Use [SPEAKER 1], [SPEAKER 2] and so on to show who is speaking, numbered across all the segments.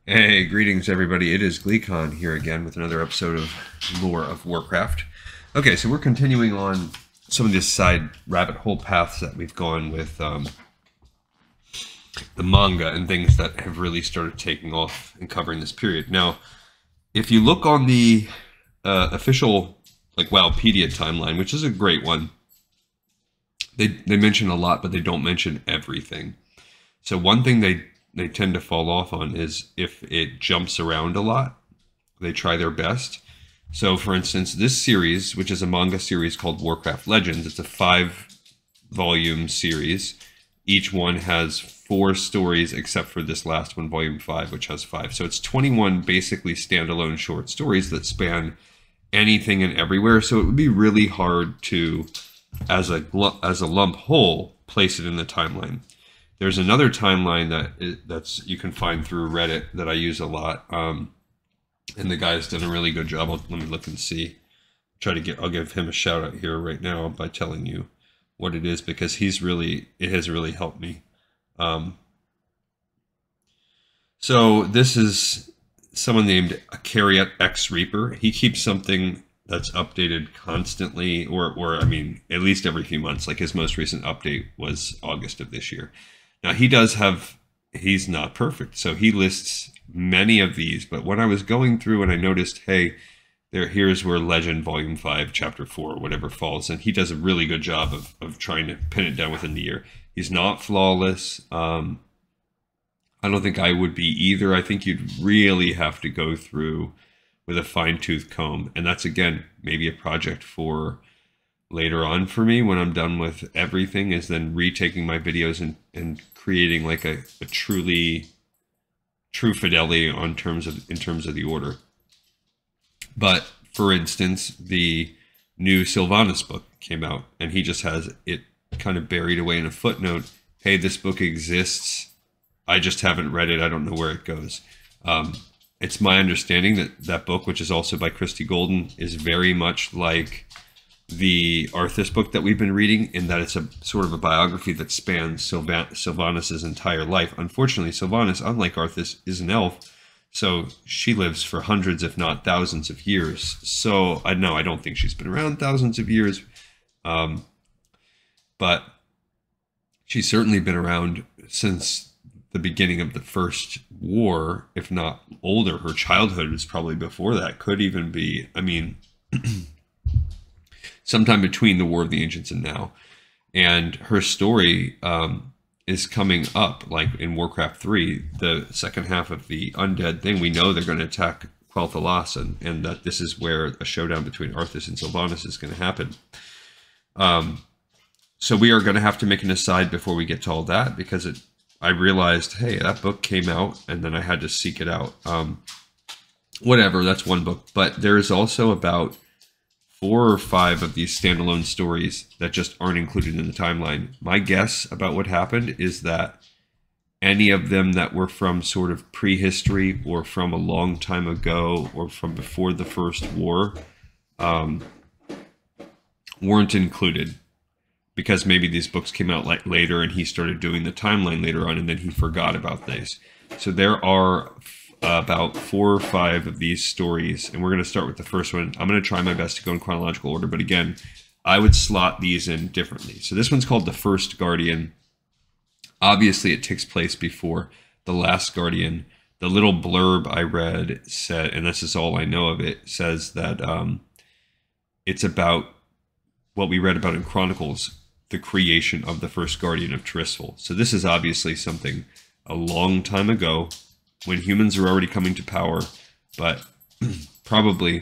[SPEAKER 1] Hey, greetings everybody. It is GleeCon here again with another episode of Lore of Warcraft. Okay, so we're continuing on some of these side rabbit hole paths that we've gone with the manga and things that have really started taking off and covering this period. Now, if you look on the official Wowpedia timeline, which is a great one, they mention a lot, but they don't mention everything. So one thing they tend to fall off on is if it jumps around a lot, they try their best. So for instance, this series, which is a manga series called Warcraft Legends, it's a 5-volume series. Each one has 4 stories except for this last one, volume 5, which has 5. So it's 21 basically standalone short stories that span anything and everywhere. So it would be really hard to, as a lump whole, place it in the timeline. There's another timeline that's you can find through Reddit that I use a lot, and the guy's done a really good job. Let me look and see. I'll give him a shout out here right now by telling you what it is, because it has really helped me. So this is someone named Akariat X Reaper. He keeps something that's updated constantly, or I mean, at least every few months. Like his most recent update was August of this year. Now he's not perfect, so he lists many of these, but when I was going through and I noticed, hey, here's where Legend Volume 5, Chapter 4, or whatever falls, and he does a really good job of trying to pin it down within the year. He's not flawless. I don't think I would be either. I think you'd really have to go through with a fine-tooth comb, and that's, again, maybe a project for later on for me when I'm done with everything, is then retaking my videos and creating like a true fidelity in terms of the order. But for instance, the new Sylvanas book came out, and he just has it kind of buried away in a footnote. Hey, this book exists. I just haven't read it. I don't know where it goes. It's my understanding that book, which is also by Christy Golden, is very much like the Arthas book that we've been reading, in that it's a sort of a biography that spans Sylvanas' entire life. Unfortunately, Sylvanas, unlike Arthas, is an elf, so she lives for hundreds, if not thousands of years. So I don't think she's been around thousands of years, but she's certainly been around since the beginning of the First War, if not older. Her childhood is probably before that, could even be, I mean, sometime between the War of the Ancients and now. And her story is coming up, like in Warcraft 3, the second half of the undead thing. We know they're going to attack Quel'Thalas, and that this is where a showdown between Arthas and Sylvanas is going to happen. So we are going to have to make an aside before we get to all that, because I realized, hey, that book came out, and then I had to seek it out. Whatever, that's one book. But there's also about 4 or 5 of these standalone stories that just aren't included in the timeline. My guess about what happened is that any of them that were from sort of prehistory, or from a long time ago, or from before the First War, weren't included, because maybe these books came out later and he started doing the timeline later on, and then he forgot about these. So there are about 4 or 5 of these stories, and we're going to start with the first one. I'm going to try my best to go in chronological order, but again, I would slot these in differently. So this one's called The First Guardian. Obviously, it takes place before The Last Guardian. The little blurb I read said, and this is all I know of it, says that it's about what we read about in Chronicles, the creation of the first Guardian of Tirisfal. So this is obviously something a long time ago, when humans are already coming to power, but probably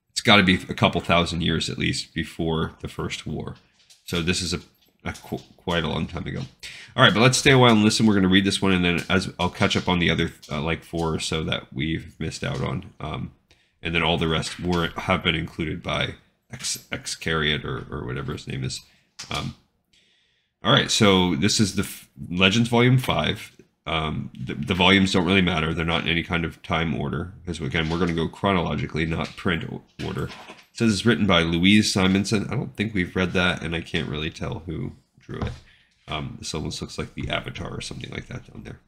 [SPEAKER 1] it's got to be a couple thousand years at least before the First War. So this is quite a long time ago. All right, but let's stay a while and listen. We're going to read this one, and then I'll catch up on the other 4 or so that we've missed out on, and then all the rest have been included by Excariat or whatever his name is. All right, so this is the Legends Volume 5. The volumes don't really matter. They're not in any kind of time order, because again, we're going to go chronologically, not print order. It says it's written by Louise Simonson. I don't think we've read that, and I can't really tell who drew it. This almost looks like the Avatar or something like that down there.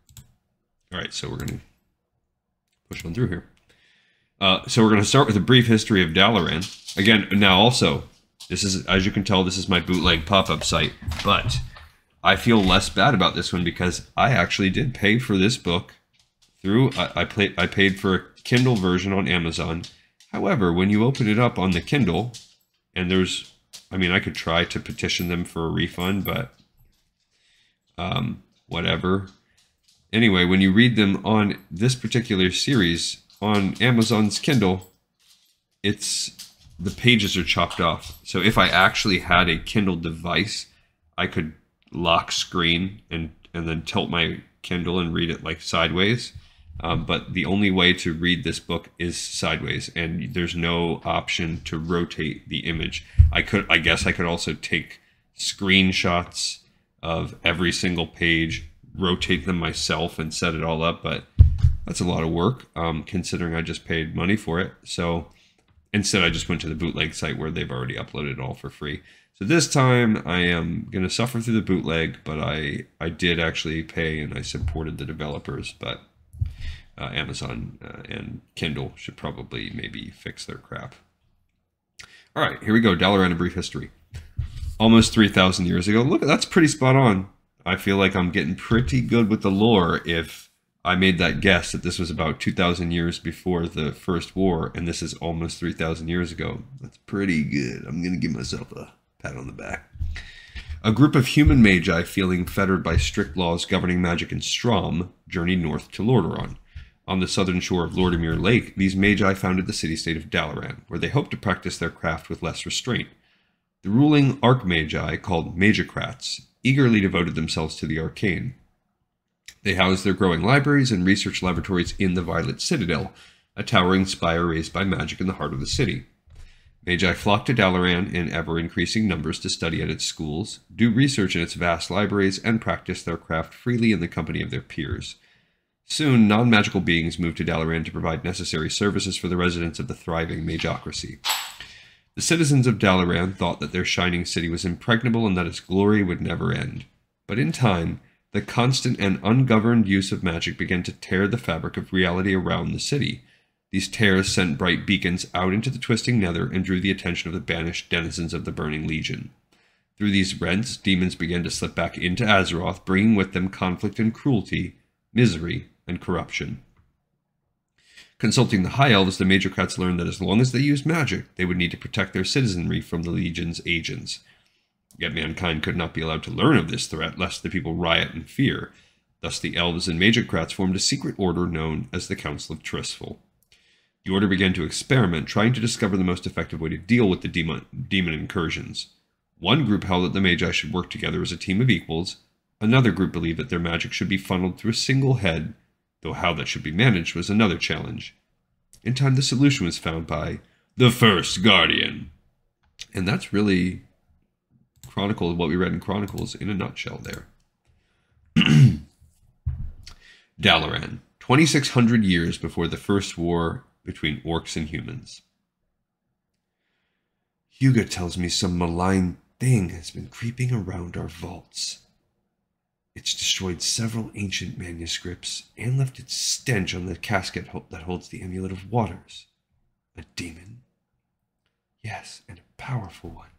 [SPEAKER 1] All right, so we're going to push on through here. So we're going to start with a brief history of Dalaran. Again, now also, this is, as you can tell, this is my bootleg pop-up site, but I feel less bad about this one because I actually did pay for this book through, I paid for a Kindle version on Amazon. However, when you open it up on the Kindle, and there's, I mean, I could try to petition them for a refund, but whatever. Anyway, when you read them on this particular series on Amazon's Kindle, the pages are chopped off. So if I actually had a Kindle device, I could lock screen and then tilt my Kindle and read it like sideways. But the only way to read this book is sideways, and there's no option to rotate the image. I guess I could also take screenshots of every single page, rotate them myself and set it all up, but that's a lot of work, considering I just paid money for it. So instead I just went to the bootleg site where they've already uploaded it all for free. So this time I am going to suffer through the bootleg, but I did actually pay and I supported the developers, but Amazon and Kindle should probably maybe fix their crap. All right, here we go. Dalaran, a brief history. Almost 3,000 years ago. Look, that's pretty spot on. I feel like I'm getting pretty good with the lore if I made that guess that this was about 2,000 years before the First War, and this is almost 3,000 years ago. That's pretty good. I'm going to give myself a pat on the back. A group of human magi feeling fettered by strict laws governing magic in Strom journeyed north to Lordaeron. On the southern shore of Lordimir Lake, these magi founded the city-state of Dalaran, where they hoped to practice their craft with less restraint. The ruling archmagi, called magicrats, eagerly devoted themselves to the arcane. They housed their growing libraries and research laboratories in the Violet Citadel, a towering spire raised by magic in the heart of the city. Magi flocked to Dalaran in ever-increasing numbers to study at its schools, do research in its vast libraries, and practice their craft freely in the company of their peers. Soon, non-magical beings moved to Dalaran to provide necessary services for the residents of the thriving magocracy. The citizens of Dalaran thought that their shining city was impregnable and that its glory would never end. But in time, the constant and ungoverned use of magic began to tear the fabric of reality around the city. These tears sent bright beacons out into the twisting nether and drew the attention of the banished denizens of the Burning Legion. Through these rents, demons began to slip back into Azeroth, bringing with them conflict and cruelty, misery, and corruption. Consulting the High Elves, the Magicrats learned that as long as they used magic, they would need to protect their citizenry from the Legion's agents. Yet mankind could not be allowed to learn of this threat, lest the people riot in fear. Thus the Elves and Magicrats formed a secret order known as the Council of Trussville. The order began to experiment, trying to discover the most effective way to deal with the demon incursions. One group held that the Magi should work together as a team of equals. Another group believed that their magic should be funneled through a single head, though how that should be managed was another challenge. In time, the solution was found by the First Guardian. And that's really what we read in Chronicles in a nutshell there. Dalaran, 2,600 years before the first war between orcs and humans. Hugo tells me some malign thing has been creeping around our vaults. It's destroyed several ancient manuscripts and left its stench on the casket that holds the Amulet of Waters. A demon? Yes, and a powerful one,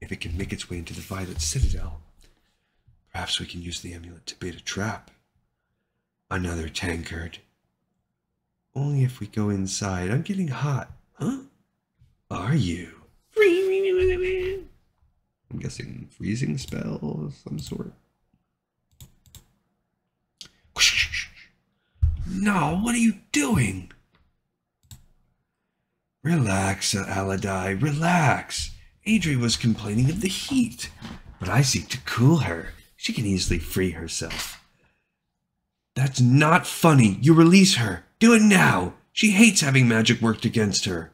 [SPEAKER 1] if it can make its way into the Violet Citadel. Perhaps we can use the amulet to bait a trap. Another tankard. Only if we go inside. I'm getting hot. Huh? Are you? I'm guessing freezing spell of some sort. No, what are you doing? Relax, Aladai, relax. Adri was complaining of the heat, but I seek to cool her. She can easily free herself. That's not funny. You release her. Do it now. She hates having magic worked against her.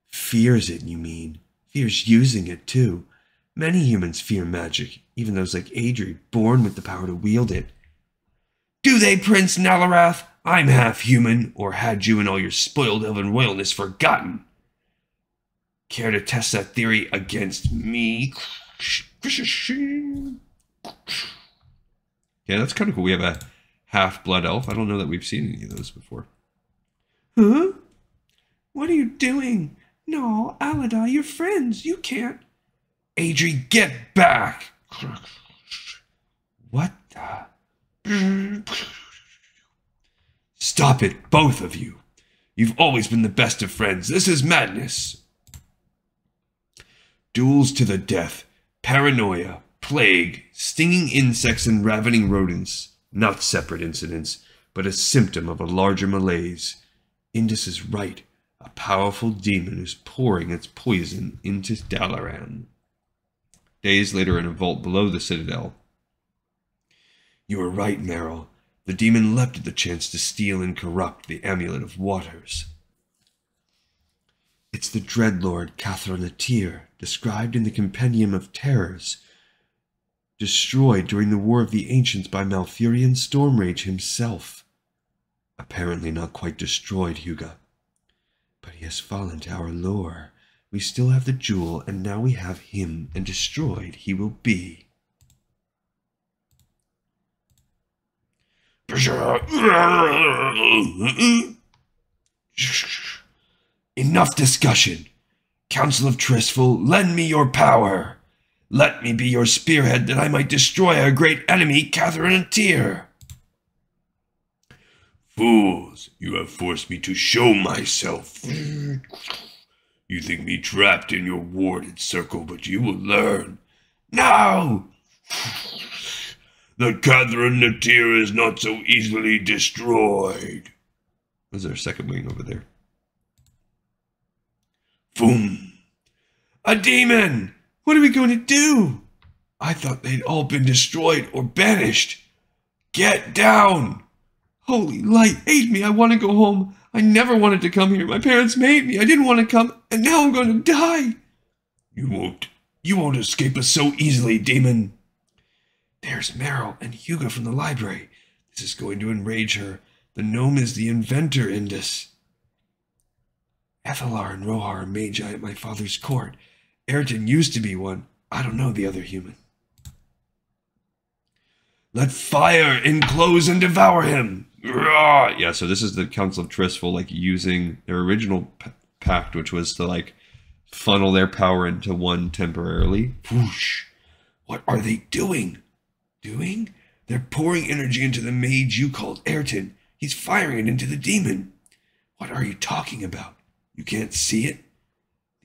[SPEAKER 1] Fears it, you mean? Fears using it, too. Many humans fear magic, even those like Adri, born with the power to wield it. Do they, Prince Nalarath? I'm half human, or had you and all your spoiled elven royalness forgotten? Care to test that theory against me? Yeah, that's kind of cool. We have a half-blood elf. I don't know that we've seen any of those before. Huh? What are you doing? No, Aladai, you're friends. You can't. Adri, get back! What the? Stop it, both of you. You've always been the best of friends. This is madness. Duels to the death, paranoia, plague, stinging insects and ravening rodents. Not separate incidents, but a symptom of a larger malaise. Indus is right. A powerful demon is pouring its poison into Dalaran. Days later in a vault below the citadel. You were right, Meryl. The demon leapt at the chance to steal and corrupt the Amulet of Waters. It's the Dreadlord Cathronatir, described in the Compendium of Terrors, destroyed during the War of the Ancients by Malfurion Stormrage himself. Apparently not quite destroyed, Huga. But he has fallen to our lure. We still have the jewel, and now we have him, and destroyed he will be. Enough discussion. Council of Trussville, lend me your power. Let me be your spearhead that I might destroy our great enemy, Cathronatir. Fools, you have forced me to show myself. You think me trapped in your warded circle, but you will learn. No! The Cathronatir is not so easily destroyed. There's our second wing over there. Boom! A demon! What are we going to do? I thought they'd all been destroyed or banished. Get down! Holy light, aid me, I want to go home. I never wanted to come here. My parents made me. I didn't want to come, and now I'm going to die. You won't escape us so easily, demon. There's Meryl and Huga from the library. This is going to enrage her. The gnome is the inventor, Indus. Ethelar and Rohar are magi at my father's court. Ayrton used to be one. I don't know the other human. Let fire enclose and devour him. Rawr! Yeah, so this is the Council of Tressel, like, using their original pact, which was to, like, funnel their power into one temporarily. Whoosh! What are they doing? They're pouring energy into the mage you called Ayrton. He's firing it into the demon. What are you talking about? You can't see it?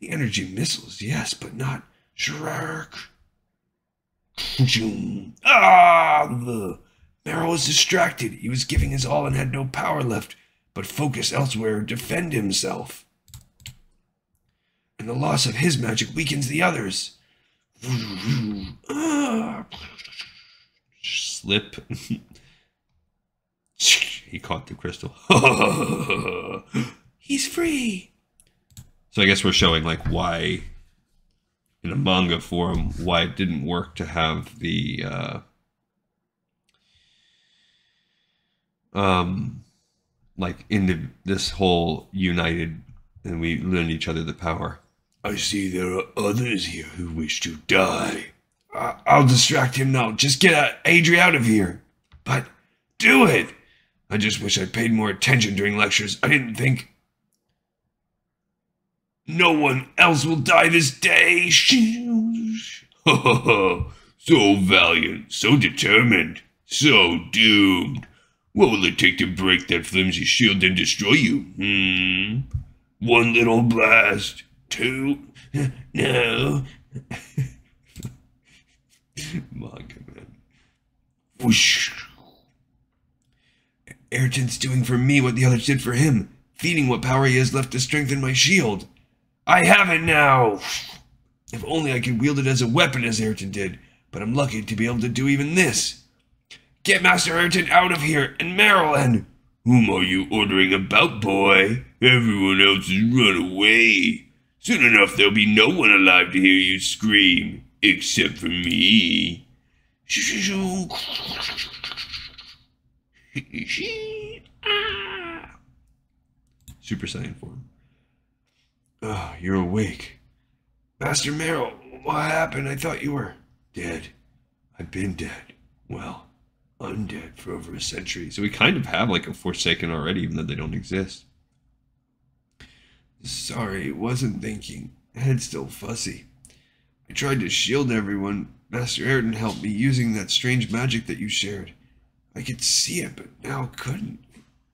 [SPEAKER 1] The energy missiles, yes, but not Shrek. Meryl was distracted. He was giving his all and had no power left, but focus elsewhere to defend himself. And the loss of his magic weakens the others. Slip. He caught the crystal. He's free. So I guess we're showing, like, why, in a manga form, why it didn't work to have the, like, this whole united, and we lend each other the power. I see there are others here who wish to die. I'll distract him now. Just get Adri out of here. But do it. I just wish I'd paid more attention during lectures. I didn't think. No one else will die this day. So valiant, so determined, so doomed. What will it take to break that flimsy shield and destroy you? One little blast. Two. No. Manga, man. Whoosh. Ayrton's doing for me what the others did for him, feeding what power he has left to strengthen my shield. I have it now! If only I could wield it as a weapon as Ayrton did, but I'm lucky to be able to do even this. Get Master Ayrton out of here, and Meryl and... Whom are you ordering about, boy? Everyone else has run away. Soon enough there'll be no one alive to hear you scream, except for me. Super Saiyan form. Oh, you're awake. Master Meryl, what happened? I thought you were dead. I've been dead. Well, undead for over a century. So we kind of have like a Forsaken already, even though they don't exist. Sorry, wasn't thinking. Head's still fuzzy. I tried to shield everyone. Master Ayrton helped me using that strange magic that you shared. I could see it, but now couldn't.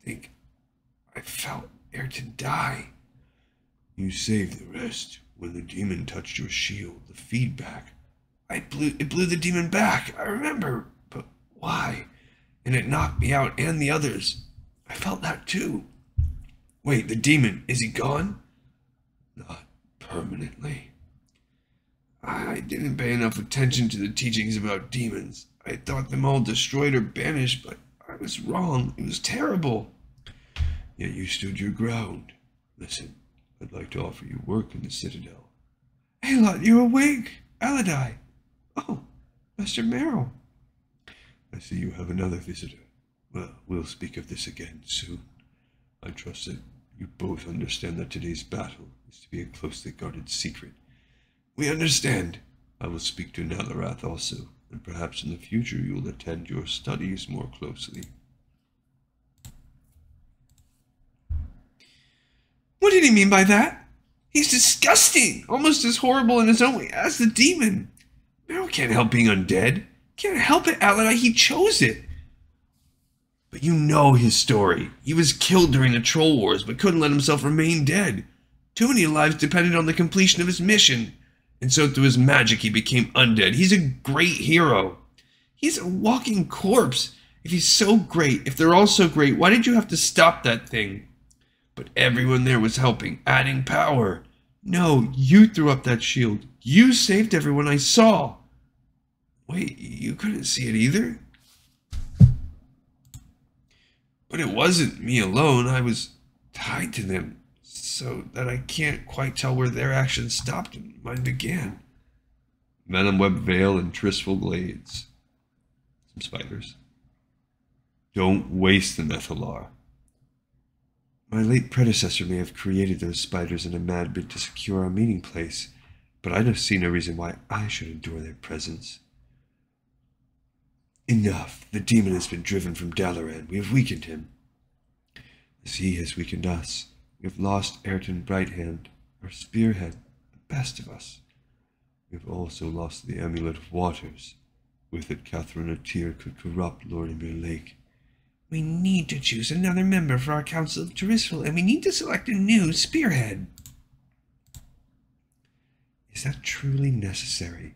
[SPEAKER 1] I felt Ayrton die. You saved the rest. When the demon touched your shield, the feedback. It blew the demon back. I remember, but why? And it knocked me out and the others. I felt that too. Wait, the demon, is he gone? Not permanently. I didn't pay enough attention to the teachings about demons. I thought them all destroyed or banished, but I was wrong. It was terrible. Yet you stood your ground. Listen, I'd like to offer you work in the Citadel. Hey, lot, you awake? Aladai. Oh, Master Merrill. I see you have another visitor. Well, we'll speak of this again soon. I trust that you both understand that today's battle is to be a closely guarded secret. We understand. I will speak to Nalarath also, and perhaps in the future you will attend your studies more closely. What did he mean by that? He's disgusting, almost as horrible in his own way as the demon. Merrill can't help being undead. Can't help it, Aladai. He chose it. But you know his story. He was killed during the Troll Wars, but couldn't let himself remain dead. Too many lives depended on the completion of his mission. And so through his magic he became undead. He's a great hero. He's a walking corpse. If he's so great, if they're all so great, why did you have to stop that thing? But everyone there was helping, adding power. No, you threw up that shield. You saved everyone I saw. Wait, you couldn't see it either? But it wasn't me alone. I was tied to them, so that I can't quite tell where their actions stopped and mine began. Venomweb Vale and Tirisfal Glades. Some spiders. Don't waste them, Ethalar. My late predecessor may have created those spiders in a mad bid to secure our meeting place, but I see no reason why I should endure their presence. Enough. The demon has been driven from Dalaran. We have weakened him. As he has weakened us, we have lost Ayrton Brighthand, our spearhead, the best of us. We have also lost the Amulet of Waters. With it, Catherine O'Tear could corrupt Lord Emir Lake. We need to choose another member for our Council of Trussville, and we need to select a new spearhead. Is that truly necessary?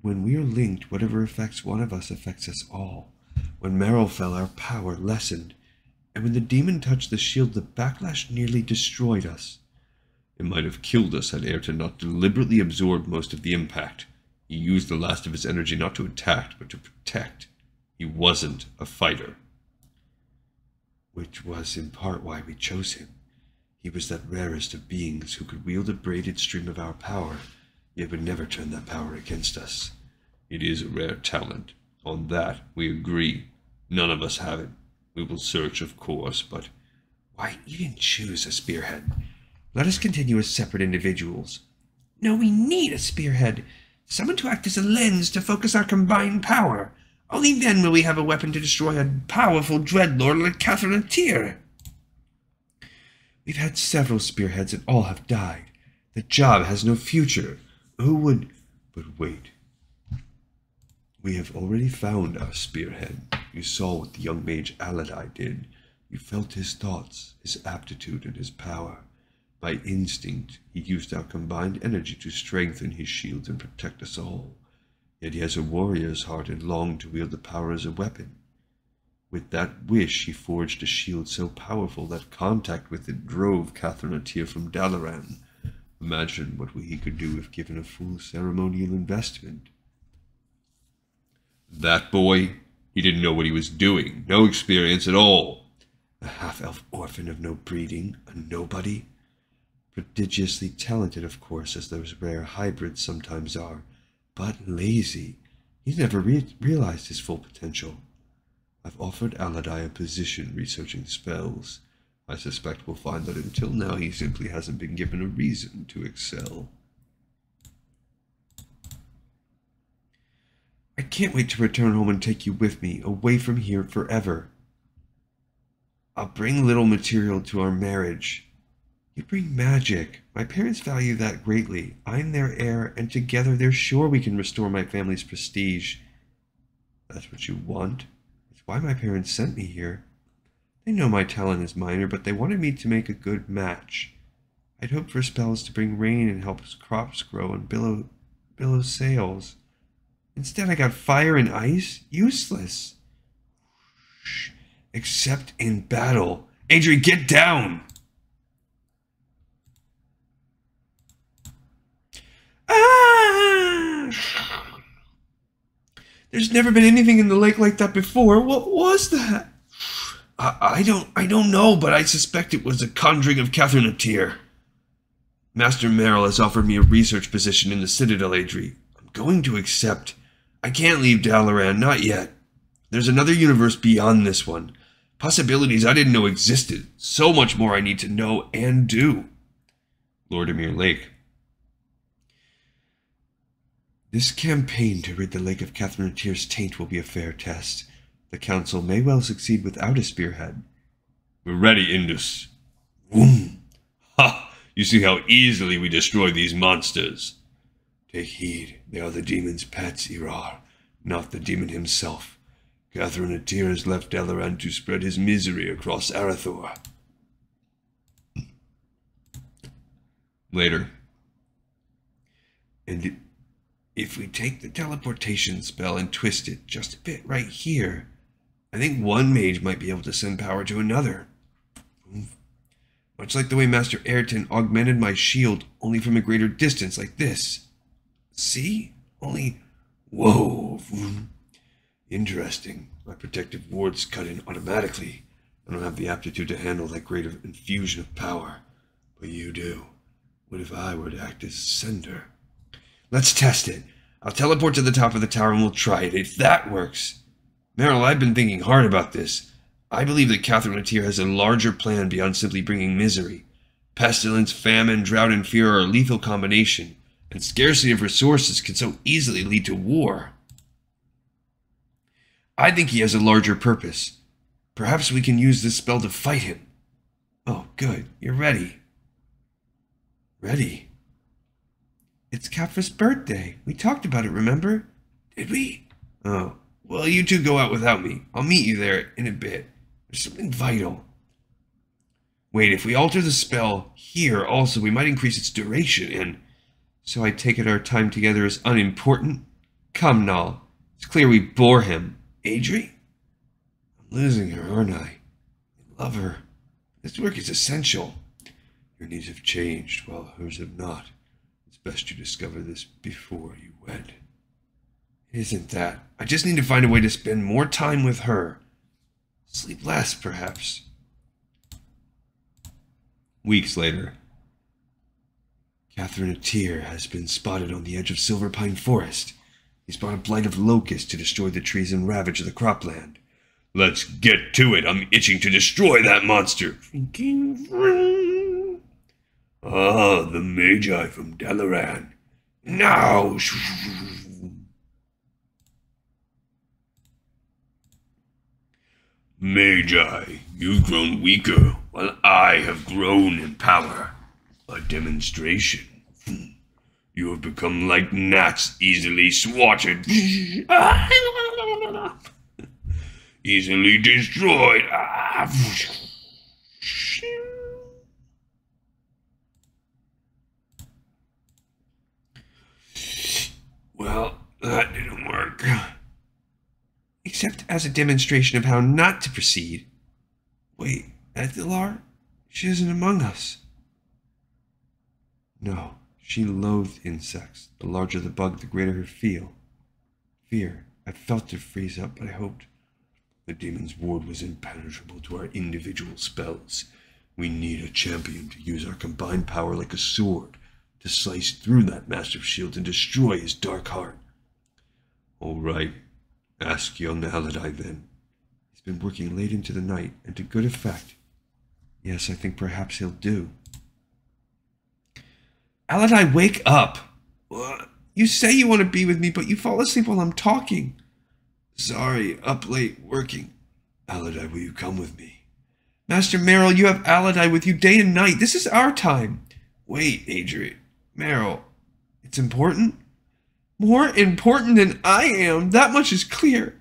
[SPEAKER 1] When we are linked, whatever affects one of us affects us all. When Merrill fell, our power lessened, and when the demon touched the shield, the backlash nearly destroyed us. It might have killed us had Ayrton not deliberately absorbed most of the impact. He used the last of his energy not to attack, but to protect. He wasn't a fighter. Which was in part why we chose him. He was that rarest of beings who could wield a braided stream of our power, yet would never turn that power against us. It is a rare talent. On that, we agree. None of us have it. We will search, of course, but why even choose a spearhead? Let us continue as separate individuals. No, we need a spearhead. Someone to act as a lens to focus our combined power. Only then will we have a weapon to destroy a powerful dreadlord like Catherine O'Tear. We've had several spearheads and all have died. The job has no future. Who would... But wait. We have already found our spearhead. You saw what the young mage Aladai did. You felt his thoughts, his aptitude, and his power. By instinct, he used our combined energy to strengthen his shields and protect us all. Yet he has a warrior's heart and longed to wield the power as a weapon. With that wish, he forged a shield so powerful that contact with it drove Catherine O'Tear from Dalaran. Imagine what he could do if given a full ceremonial investment. That boy, he didn't know what he was doing. No experience at all. A half-elf orphan of no breeding, a nobody. Prodigiously talented, of course, as those rare hybrids sometimes are, but lazy. He's never realized his full potential. I've offered Aladai a position researching spells. I suspect we'll find that until now he simply hasn't been given a reason to excel. I can't wait to return home and take you with me, away from here forever. I'll bring little material to our marriage. You bring magic. My parents value that greatly. I'm their heir, and together they're sure we can restore my family's prestige. That's what you want? It's why my parents sent me here. They know my talent is minor, but they wanted me to make a good match. I'd hoped for spells to bring rain and help crops grow and billow sails. Instead, I got fire and ice? Useless. Except in battle. Adri, get down! Ah! There's never been anything in the lake like that before. What was that? I don't know, but I suspect it was a conjuring of Catherine of Tyr. Master Merrill has offered me a research position in the Citadel, Adri. I'm going to accept. I can't leave Dalaran, not yet. There's another universe beyond this one. Possibilities I didn't know existed. So much more I need to know and do. Lord Emir Lake. This campaign to rid the lake of Catherine of Tyr's taint will be a fair test. The Council may well succeed without a spearhead. We're ready, Indus. Boom! Ha! You see how easily we destroy these monsters. Take heed, they are the demon's pets, Irar, not the demon himself. Catherine of Tyr has left Dalaran to spread his misery across Arathor. Later. And if we take the teleportation spell and twist it just a bit right here, I think one mage might be able to send power to another. Much like the way Master Ayrton augmented my shield, only from a greater distance like this. See? Only... Whoa. Interesting. My protective wards cut in automatically. I don't have the aptitude to handle that great infusion of power. But you do. What if I were to act as sender? Let's test it. I'll teleport to the top of the tower and we'll try it. If that works. Merrill, I've been thinking hard about this. I believe that Catherine of Tyr has a larger plan beyond simply bringing misery. Pestilence, famine, drought, and fear are a lethal combination, and scarcity of resources can so easily lead to war. I think he has a larger purpose. Perhaps we can use this spell to fight him. Oh, good. You're ready. Ready? It's Caphra's birthday. We talked about it, remember? Did we? Oh. Well, you two go out without me. I'll meet you there in a bit. There's something vital. Wait, if we alter the spell here also, we might increase its duration, and... So I take it our time together is unimportant? Come, Nal. It's clear we bore him. Adri? I'm losing her, aren't I? I love her. This work is essential. Your needs have changed, while hers have not. It's best you discover this before you wed. It isn't that. I just need to find a way to spend more time with her. Sleep less, perhaps. Weeks later. Catherine of Tyr has been spotted on the edge of Silver Pine Forest. He's brought a blight of locusts to destroy the trees and ravage the cropland. Let's get to it. I'm itching to destroy that monster. Ah, the Magi from Dalaran. Now! Magi, you've grown weaker, while I have grown in power. A demonstration. You have become like gnats, easily swatted. Easily destroyed. Well, that didn't work. Except as a demonstration of how not to proceed. Wait, Ethilar? She isn't among us. No, she loathed insects. The larger the bug, the greater her fear. I felt her freeze up, but I hoped. The demon's ward was impenetrable to our individual spells. We need a champion to use our combined power like a sword, to slice through that massive shield and destroy his dark heart. All right. Ask young Aladai then. He's been working late into the night, and to good effect. Yes, I think perhaps he'll do. Aladai, wake up! You say you want to be with me, but you fall asleep while I'm talking. Sorry, up late, working. Aladi, will you come with me? Master Merrill, you have Aladi with you day and night. This is our time. Wait, Adrian. Merrill, it's important? More important than I am, that much is clear.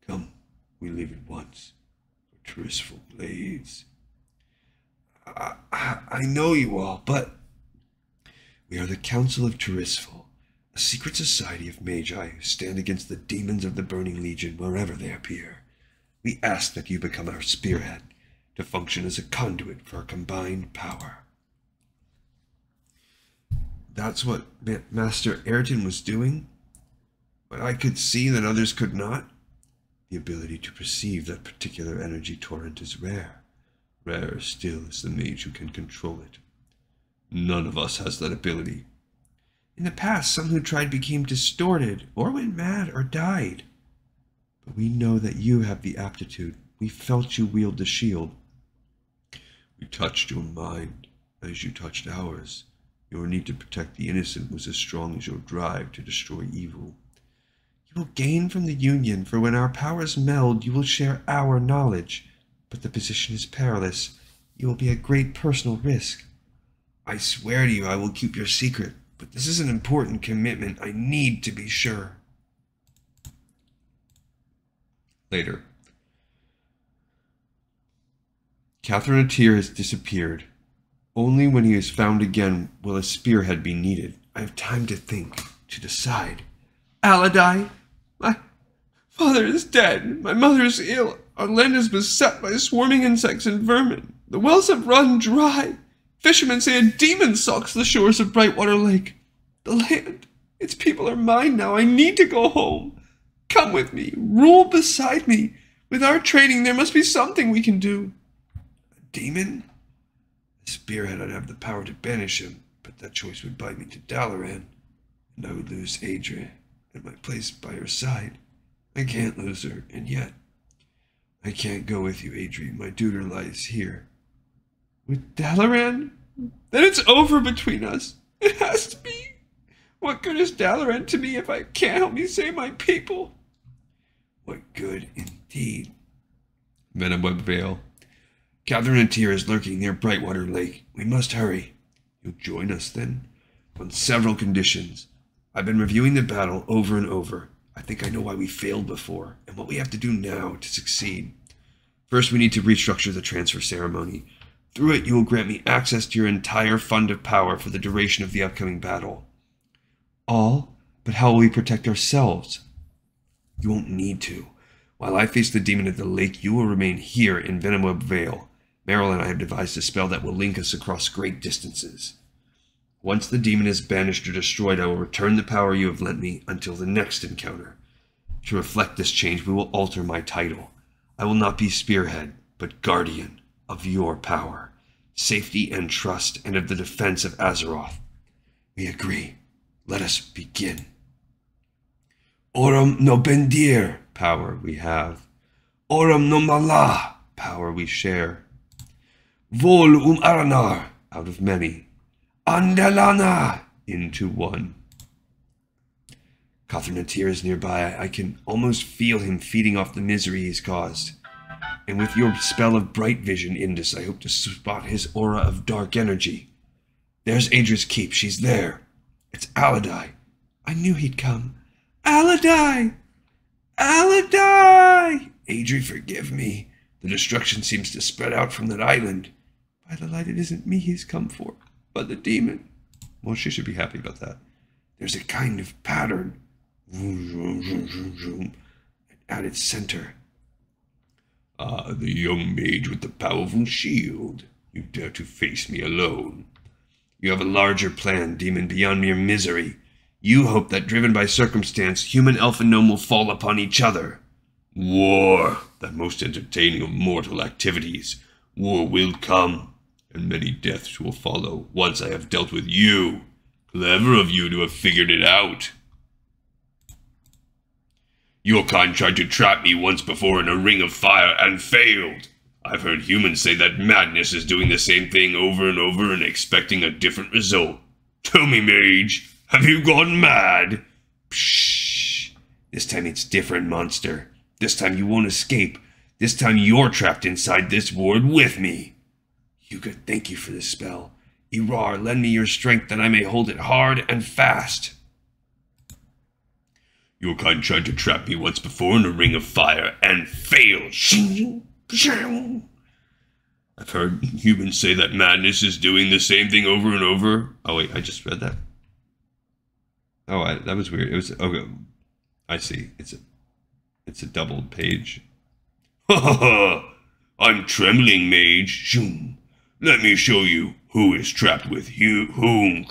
[SPEAKER 1] Come, we leave at once. For Tirisfal blades. I know you all, but we are the Council of Trussville, a secret society of magi who stand against the demons of the Burning Legion wherever they appear. We ask that you become our spearhead, to function as a conduit for our combined power. That's what Master Ayrton was doing, but I could see that others could not. The ability to perceive that particular energy torrent is rare. Rarer still is the mage who can control it. None of us has that ability. In the past, some who tried became distorted, or went mad, or died. But we know that you have the aptitude. We felt you wield the shield. We touched your mind, as you touched ours. Your need to protect the innocent was as strong as your drive to destroy evil. You will gain from the union, for when our powers meld, you will share our knowledge. But the position is perilous. You will be at great personal risk. I swear to you I will keep your secret, but this is an important commitment. I need to be sure. Later. Catherine Atir has disappeared. Only when he is found again will a spearhead be needed. I have time to think, to decide. Aladi, my father is dead. My mother is ill. Our land is beset by swarming insects and vermin. The wells have run dry. Fishermen say a demon stalks the shores of Brightwater Lake. The land, its people are mine now. I need to go home. Come with me. Rule beside me. With our training, there must be something we can do. A demon? A spearhead, I'd have the power to banish him, but that choice would bite me to Dalaran, and I would lose Adria and my place by her side. I can't lose her, and yet I can't go with you, Adria. My duty lies here. With Dalaran? Then it's over between us. It has to be. What good is Dalaran to me if I can't help me save my people? What good, indeed. Venabweb Vale. Catherine Atir is lurking near Brightwater Lake. We must hurry. You'll join us, then? On several conditions. I've been reviewing the battle over and over. I think I know why we failed before, and what we have to do now to succeed. First, we need to restructure the transfer ceremony. Through it, you will grant me access to your entire fund of power for the duration of the upcoming battle. All? But how will we protect ourselves? You won't need to. While I face the demon at the lake, you will remain here in Venabweb Vale. Merrill and I have devised a spell that will link us across great distances. Once the demon is banished or destroyed, I will return the power you have lent me until the next encounter. To reflect this change, we will alter my title. I will not be spearhead, but guardian of your power, safety and trust, and of the defense of Azeroth. We agree. Let us begin. Oram no bendir, power we have. Oram no malah, power we share. Vol aranar, out of many. Andalana, into one. Catherine Atir is nearby. I can almost feel him feeding off the misery he's caused. And with your spell of bright vision, Indus, I hope to spot his aura of dark energy. There's Adra's keep. She's there. It's Aladi. I knew he'd come. Aladi! Aladi! Adri, forgive me. The destruction seems to spread out from that island. By the light, it isn't me he's come for, but the demon. Well, she should be happy about that. There's a kind of pattern at its center. Ah, the young mage with the powerful shield. You dare to face me alone. You have a larger plan, demon, beyond mere misery. You hope that, driven by circumstance, human, elf, and gnome will fall upon each other. War, that most entertaining of mortal activities. War will come, and many deaths will follow once I have dealt with you. Clever of you to have figured it out. Your kind tried to trap me once before in a ring of fire and failed. I've heard humans say that madness is doing the same thing over and over and expecting a different result. Tell me, mage, have you gone mad? Pshh.
[SPEAKER 2] This time it's different, monster. This time you won't escape. This time you're trapped inside this ward with me. Yuga, thank you for this spell. Irar, lend me your strength that I may hold it hard and fast. Your kind tried to trap me once before in a ring of fire and failed. I've heard humans say that madness is doing the same thing over and over.
[SPEAKER 1] Oh, wait, I just read that. Oh, that was weird. It was, okay. I see. It's a doubled page.
[SPEAKER 2] Ha ha ha! I'm trembling, mage. Let me show you who is trapped with you. Whom?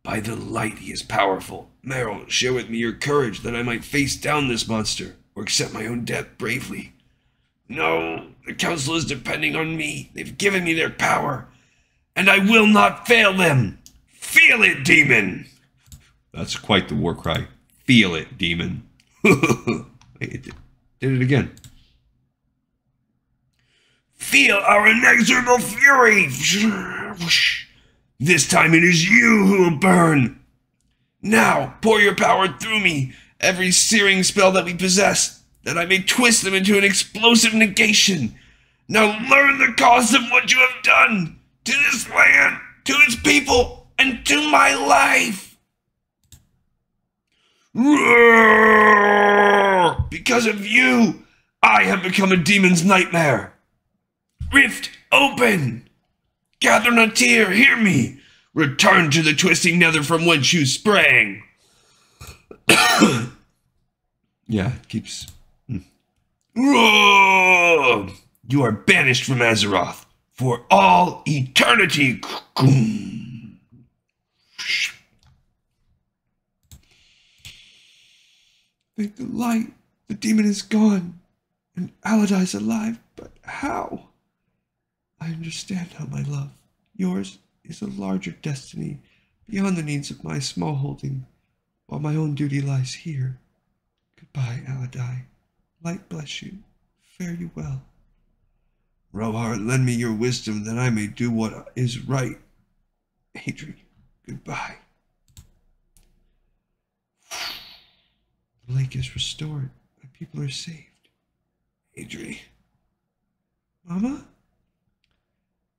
[SPEAKER 2] By the light, he is powerful. Meryl, share with me your courage that I might face down this monster, or accept my own death bravely. No, the council is depending on me. They've given me their power, and I will not fail them. Feel it, demon!
[SPEAKER 1] That's quite the war cry. Feel it, demon. Wait, it did it again.
[SPEAKER 2] Feel our inexorable fury! This time it is you who will burn. Now, pour your power through me, every searing spell that we possess, that I may twist them into an explosive negation. Now learn the cause of what you have done to this land, to its people, and to my life. Roar! Because of you, I have become a demon's nightmare. Rift open! Catherine a tear, hear me! Return to the twisting nether from whence you sprang!
[SPEAKER 1] Yeah, it keeps...
[SPEAKER 2] Roar! You are banished from Azeroth for all eternity!
[SPEAKER 1] Thank the light. The demon is gone, and Aladai's alive, but how? I understand how, my love. Yours is a larger destiny, beyond the needs of my small holding, while my own duty lies here. Goodbye, Aladai. Light bless you. Fare you well.
[SPEAKER 2] Rohar, lend me your wisdom that I may do what is right. Adri, goodbye.
[SPEAKER 1] The lake is restored. My people are saved.
[SPEAKER 2] Adri.
[SPEAKER 1] Mama?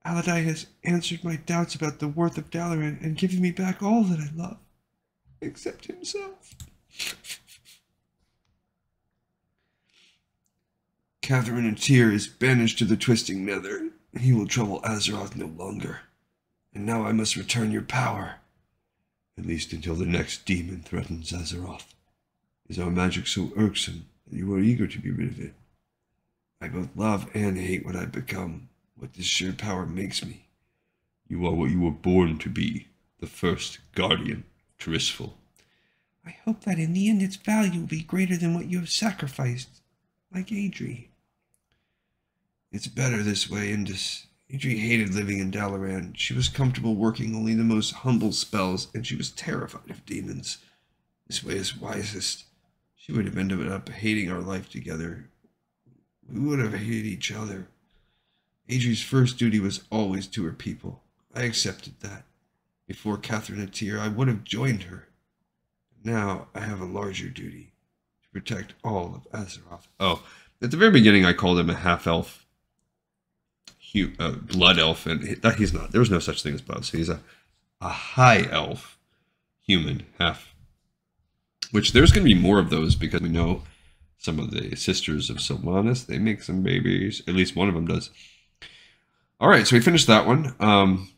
[SPEAKER 1] Aladai has answered my doubts about the worth of Dalaran and given me back all that I love, except himself.
[SPEAKER 2] Catherine and Tyr is banished to the twisting nether. He will trouble Azeroth no longer. And now I must return your power. At least until the next demon threatens Azeroth. Is our magic so irksome that you are eager to be rid of it? I both love and hate what I've become, what this sheer power makes me. You are what you were born to be, the first guardian of Tirisfal.
[SPEAKER 1] I hope that in the end its value will be greater than what you have sacrificed, like Adri.
[SPEAKER 2] It's better this way, Indus. Adri hated living in Dalaran. She was comfortable working only the most humble spells, and she was terrified of demons. This way is wisest. She would have ended up hating our life together. We would have hated each other. Adri's first duty was always to her people. I accepted that. Before Catherine and Tyr, I would have joined her. Now I have a larger duty, to protect all of Azeroth. Oh, at the very beginning I called him a half-elf, blood elf, and he's not. There was no such thing as blood, so he's a high elf, human, half. Which there's going to be more of those because we know some of the sisters of Sylvanas, they make some babies. At least one of them does. All right, so we finished that one.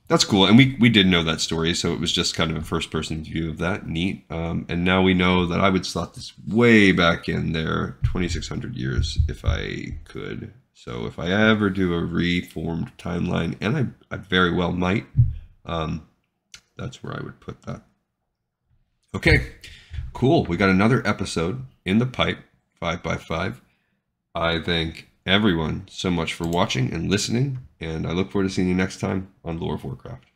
[SPEAKER 2] That's cool, and we did know that story, so it was just kind of a first-person view of that. Neat. And now we know that I would slot this way back in there, 2,600 years, if I could. So if I ever do a reformed timeline, and I very well might, that's where I would put that. Okay, cool. We got another episode in the pipe, 5x5. I thank everyone so much for watching and listening, and I look forward to seeing you next time on Lore of Warcraft.